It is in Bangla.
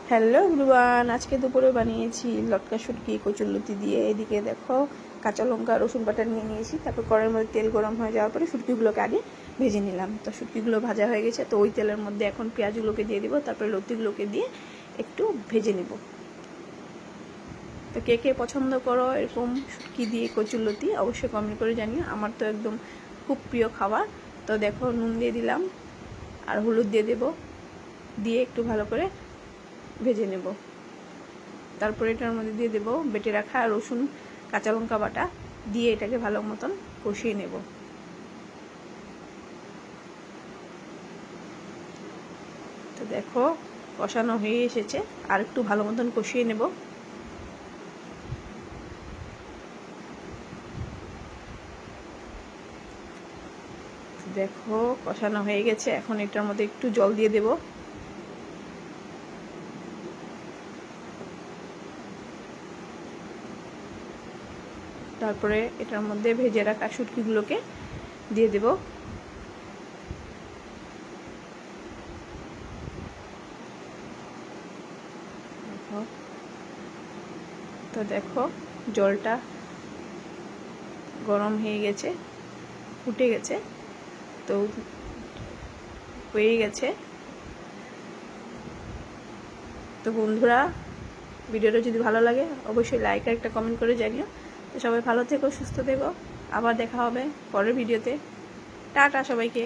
হ্যালো এভরিওয়ান, আজকে দুপুরে বানিয়েছি লটকা শুটকি কচুরলতি দিয়ে। এদিকে দেখো কাঁচা লঙ্কা রসুন বাটা নিয়ে নিয়েছি। তারপর কড়াইয়ের মধ্যে তেল গরম হয়ে যাওয়ার পরে শুটকিগুলোকে আগে ভেজে নিলাম। তো শুটকিগুলো ভাজা হয়ে গেছে, তো ওই তেলের মধ্যে এখন পেঁয়াজগুলোকে দিয়ে দিব, তারপরে লতিগুলোকে দিয়ে একটু ভেজে নিব। তো কে কে পছন্দ করো এরকম শুটকি দিয়ে কচুরলতি অবশ্যই কমেন্ট করে জানিও। আমার তো একদম খুব প্রিয় খাবার। তো দেখো নুন দিয়ে দিলাম আর হলুদ দিয়ে দেব, দিয়ে একটু ভালো করে ভেজে নেব। তারপরে এটার মধ্যে দিয়ে দেব বেটে রাখা রসুন কাঁচা লঙ্কা বাটা, দিয়ে এটাকে ভালো মতন কষিয়ে নেব। তো দেখো কষানো হয়ে এসেছে, আর একটু ভালো মতন কষিয়ে নেব। দেখো কষানো হয়ে গেছে, এখন এটার মধ্যে একটু জল দিয়ে দেব। তারপরে এটার মধ্যে ভেজে রাখা শুটকিগুলোকে দিয়ে দেব। তো দেখো জলটা গরম হয়ে গেছে, ফুটে গেছে, তো হয়ে গেছে। তো বন্ধুরা, ভিডিওটা যদি ভালো লাগে অবশ্যই লাইক আর একটা কমেন্ট করে জানিও। তো সবাই ভালো থেকো, সুস্থ থেকো, আবার দেখা হবে পরের ভিডিওতে। টাটা সবাইকে।